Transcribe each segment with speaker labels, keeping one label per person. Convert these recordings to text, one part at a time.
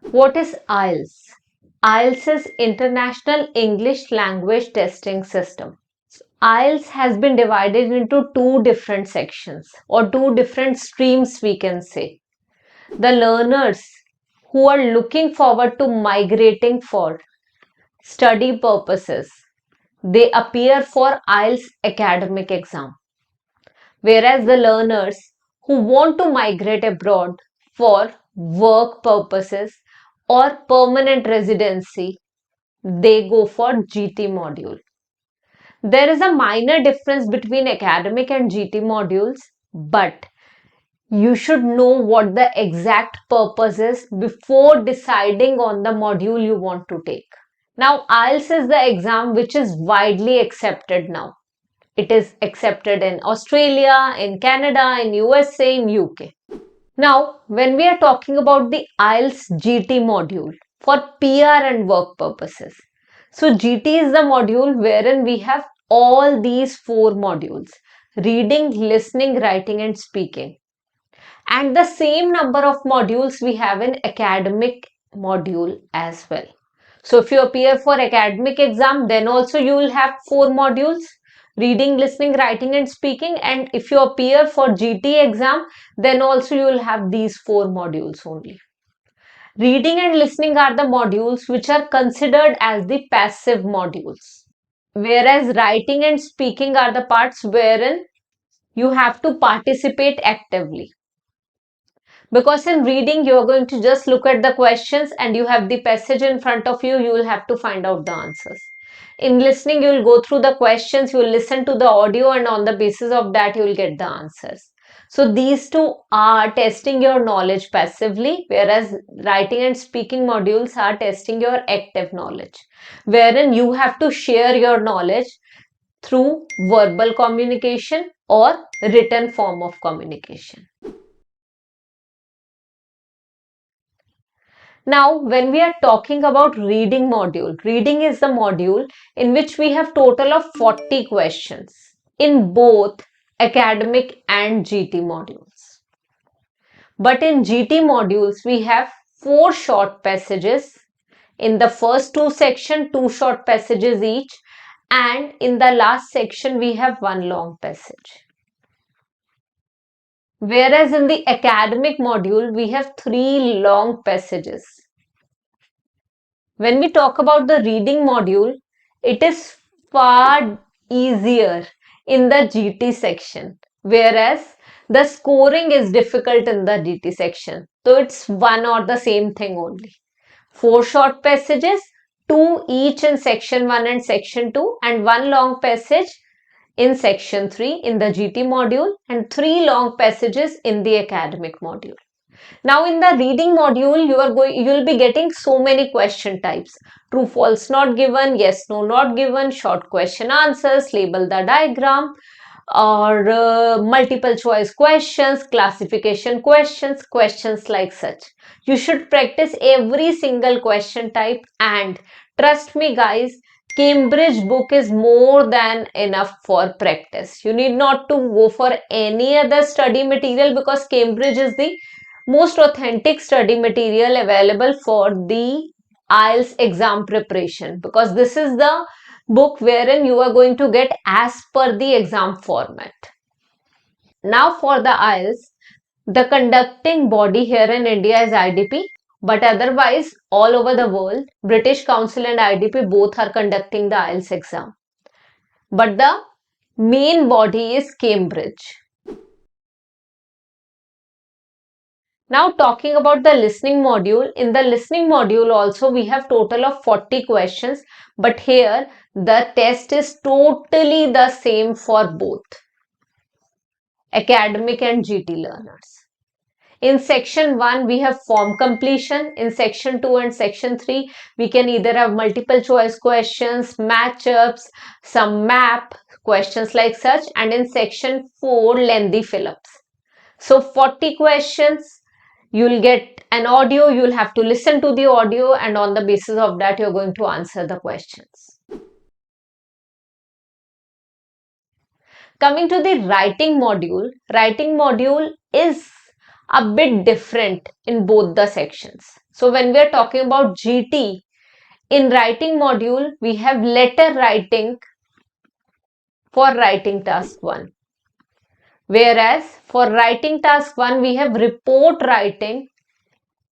Speaker 1: What is IELTS? IELTS is International English Language Testing System. IELTS has been divided into two different sections or two different streams, we can say. The learners who are looking forward to migrating for study purposes, they appear for IELTS academic exam. Whereas the learners who want to migrate abroad for work purposes or permanent residency, they go for GT module. There is a minor difference between academic and GT modules, but you should know what the exact purpose is before deciding on the module you want to take. Now, IELTS is the exam which is widely accepted now. It is accepted in Australia, in Canada, in USA, in UK. Now, when we are talking about the IELTS GT module for PR and work purposes. So, GT is the module wherein we have all these four modules: reading, listening, writing, and speaking. And the same number of modules we have in academic module as well. So if you appear for academic exam, then also you will have four modules: reading, listening, writing, and speaking. And if you appear for GT exam, then also you will have these four modules only. Reading and listening are the modules which are considered as the passive modules, whereas writing and speaking are the parts wherein you have to participate actively. Because in reading, you are going to just look at the questions and you have the passage in front of you, you will have to find out the answers. In listening, you will go through the questions, you will listen to the audio, and on the basis of that, you will get the answers. So these two are testing your knowledge passively, whereas writing and speaking modules are testing your active knowledge, wherein you have to share your knowledge through verbal communication or written form of communication. Now, when we are talking about reading module, reading is the module in which we have total of 40 questions in both academic and GT modules. But in GT modules, we have 4 short passages. In the first two section, 2 short passages each, and in the last section, we have 1 long passage. Whereas in the academic module, we have 3 long passages. When we talk about the reading module, it is far easier in the GT section, whereas the scoring is difficult in the GT section. So it's one or the same thing only. 4 short passages, 2 each in section 1 and section 2, and 1 long passage in section 3 in the GT module, and 3 long passages in the academic module. Now in the reading module, you will be getting so many question types: true, false, not given, yes, no, not given, short question answers, label the diagram, or multiple choice questions, classification questions, questions like such. You should practice every single question type, and trust me guys, Cambridge book is more than enough for practice. You need not to go for any other study material, because Cambridge is the most authentic study material available for the IELTS exam preparation, because this is the book wherein you are going to get as per the exam format. Now for the IELTS, the conducting body here in India is IDP, but otherwise all over the world, British Council and IDP both are conducting the IELTS exam. But the main body is Cambridge. Now talking about the listening module, in the listening module also we have total of 40 questions, but here the test is totally the same for both academic and GT learners. In section 1 we have form completion, in section 2 and section 3 we can either have multiple choice questions, matchups, some map questions like such, and in section 4 lengthy fill-ups. So 40 questions, you'll get an audio, you'll have to listen to the audio, and on the basis of that you're going to answer the questions. Coming to the writing module is a bit different in both the sections. So when we are talking about GT, in writing module, we have letter writing for writing task 1. Whereas for writing task 1, we have report writing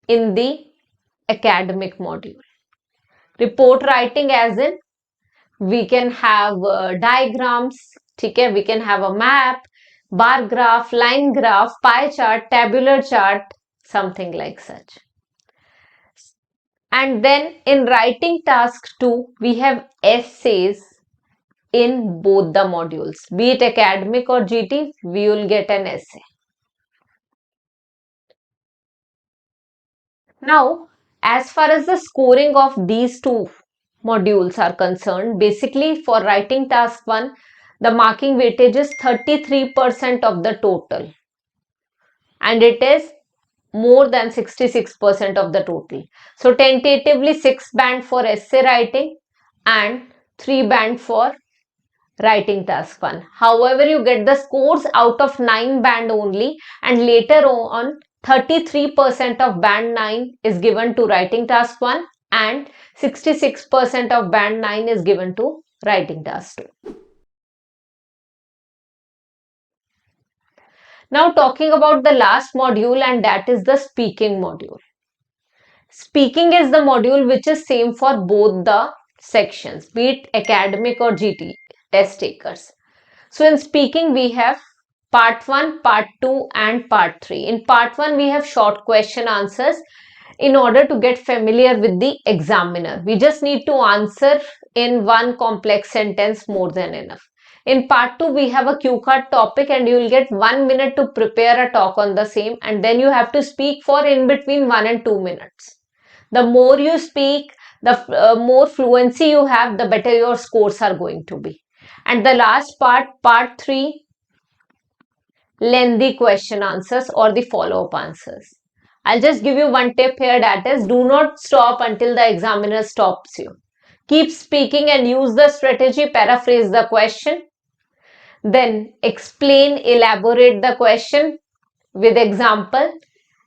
Speaker 1: in the academic module. Report writing as in we can have diagrams, okay? We can have a map, bar graph, line graph, pie chart, tabular chart, something like such. And then in writing task 2, we have essays in both the modules. Be it academic or GT, we will get an essay. Now, as far as the scoring of these two modules are concerned, basically for writing task 1, the marking weightage is 33% of the total, and it is more than 66% of the total. So tentatively 6 band for essay writing and 3 band for writing task 1. However, you get the scores out of 9 band only, and later on 33% of band 9 is given to writing task 1 and 66% of band 9 is given to writing task 2. Now talking about the last module, and that is the speaking module. Speaking is the module which is same for both the sections, be it academic or GT test takers. So in speaking, we have part 1, part 2 and part 3. In part 1, we have short question answers in order to get familiar with the examiner. We just need to answer in one complex sentence, more than enough. In part 2, we have a cue card topic and you will get 1 minute to prepare a talk on the same, and then you have to speak for in between 1 and 2 minutes. The more you speak, the more fluency you have, the better your scores are going to be. And the last part, part 3, lengthy question answers or the follow-up answers. I'll just give you one tip here, that is, do not stop until the examiner stops you. Keep speaking and use the strategy, paraphrase the question, then explain, elaborate the question with example,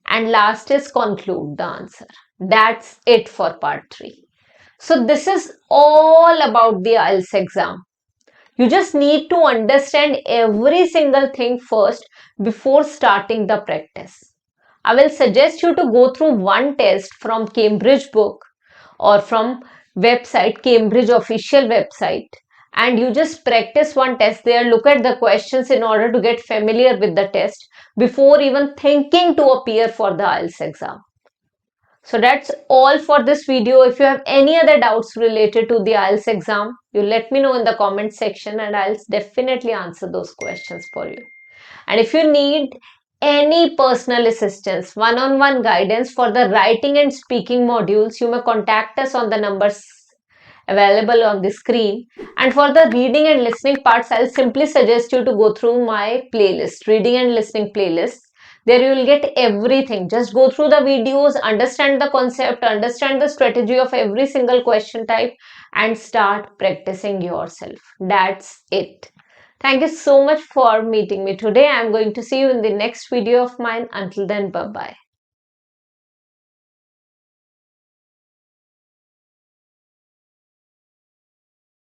Speaker 1: and last is conclude the answer. That's it for part 3. So this is all about the IELTS exam. You just need to understand every single thing first before starting the practice. I will suggest you to go through one test from Cambridge book or from website, Cambridge official website, and you just practice one test there, look at the questions in order to get familiar with the test before even thinking to appear for the IELTS exam. So that's all for this video. If you have any other doubts related to the IELTS exam, you let me know in the comment section and I'll definitely answer those questions for you. And if you need any personal assistance, one-on-one guidance for the writing and speaking modules, you may contact us on the numbers available on the screen. And for the reading and listening parts, I'll simply suggest you to go through my playlist, reading and listening playlist. There you will get everything. Just go through the videos, understand the concept, understand the strategy of every single question type, and start practicing yourself. That's it. Thank you so much for meeting me today. I'm going to see you in the next video of mine. Until then, bye-bye.